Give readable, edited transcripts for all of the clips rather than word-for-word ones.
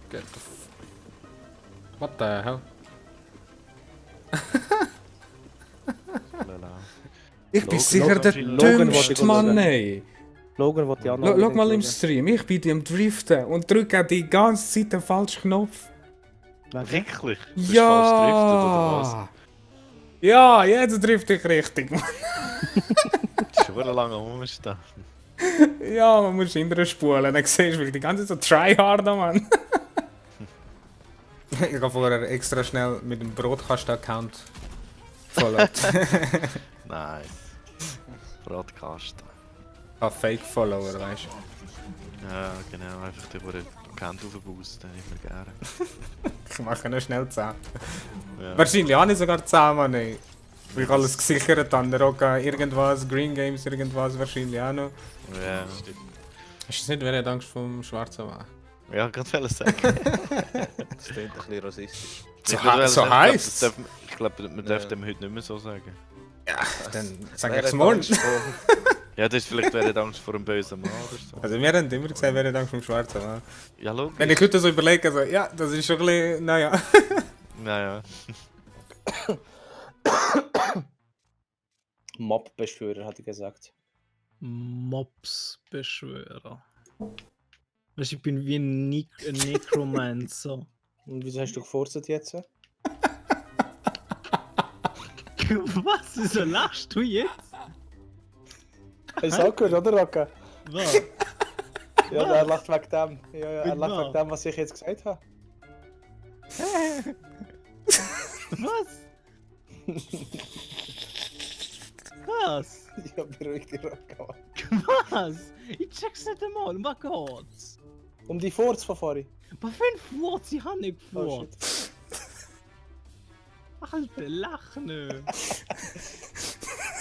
Get the f... What the hell? Ich bin sicher der dümmste Mann, ey. Logan will die andere. Schau mal im Stream, ich bin am Driften und drücke die ganze Zeit den falschen Knopf. Wirklich? Du bist falsch driftet, oder was? Ja, jetzt trifft ich richtig. Schon lange rumstehen. Ja, man muss hinterher spulen, dann siehst du die ganze Zeit so tryhard, Mann. Ich habe vorher extra schnell mit dem Brotkasten-Account followed. Nice. Broadcast. Fake-Follower, weißt du. Ja, genau. Einfach den, der den Account aufboosten, nicht mehr gerne. Ich mache noch schnell 10. Ja. Wahrscheinlich habe ich sogar 10, Mann, ey. Weil ich alles gesichert habe. Der Roca irgendwas, Green Games irgendwas wahrscheinlich auch noch. Ja. Hast du nicht, wer hat Angst vom schwarzen Mann? Ja, ich kann es sagen. Das klingt ein bisschen rassistisch. So heisst es? Ich glaube, man darf dem heute nicht mehr so sagen. Ja, dann sag ich es morgen. Ja, das ist vielleicht wer hat Angst vor einem bösen Mann oder so. Also wir haben immer gesagt, wer hat Angst vom schwarzen Mann. Ja, logisch. Wenn ich heute so überlege, also, ja, das ist schon ein bisschen, naja. Naja. Mob-Beschwörer, hat er gesagt. Mobs-Beschwörer. Weißt du, ich bin wie ein Necromancer. Und wieso hast du gefurzt jetzt? Was? Wieso lachst du jetzt? Hast du es auch gehört, oder Roca? Was? Ja, er lacht wegen dem. Ja, er Mit lacht was? wegen dem, was ich jetzt gesagt habe. Was? Was? Ja, beruhig dich, Roca. Was? Ich check's nicht einmal, was geht's? Um die Furz von vorhin. Was für ein Furz? Ich hab nicht Oh, gefurzt. Alter, lach nicht.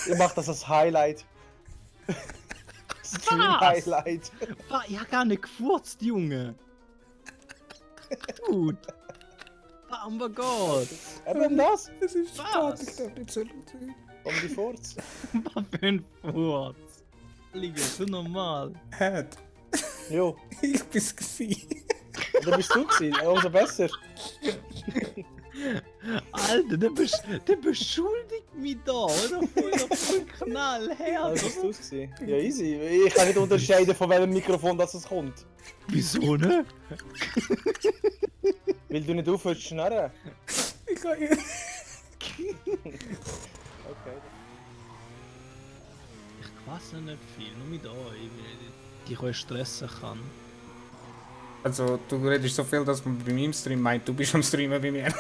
Ich mach das als Highlight. Stream-Highlight. Was? Ich hab gar nicht gefurzt, Junge. Gut. Oh mein Gott. Eben das? Das ist Was? ich darf nicht so laut sein. Um die Furz. Was für ein Furz. Liege, so normal. Hat. Jo, Ich bin's gsi. da bist du gewesen. Umso besser. Alter, der beschuldigt mich da, oder? Voll knallhart. Das bist du gewesen. Ja, easy. Ich kann nicht unterscheiden, von welchem Mikrofon das es kommt. Wieso, ne? Weil du nicht aufhörst zu schnarren. Ich kann Okay. Ich weiß nicht viel, nur mit euch, weil ich euch stressen kann. Also, du redest so viel, dass man bei meinem Stream meint, du bist am Streamen bei mir.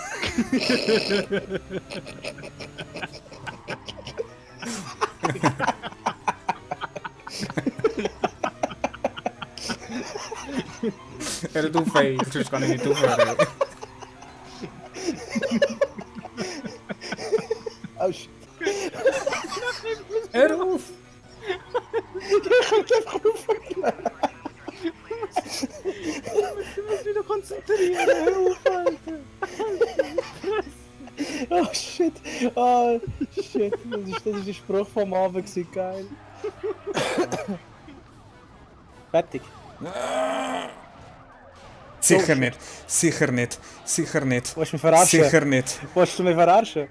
Hör auf, ey. Sonst kann ich nicht aufhören. Oh shit. Hör auf! Ich muss wieder konzentrieren, hör auf, Alter. Oh shit. Oh shit. Das ist der Spruch vom Abend gewesen. Geil. Fertig. Sicher nicht, sicher nicht, sicher nicht, Willst du mich verarschen? sicher nicht. Willst du mich verarschen?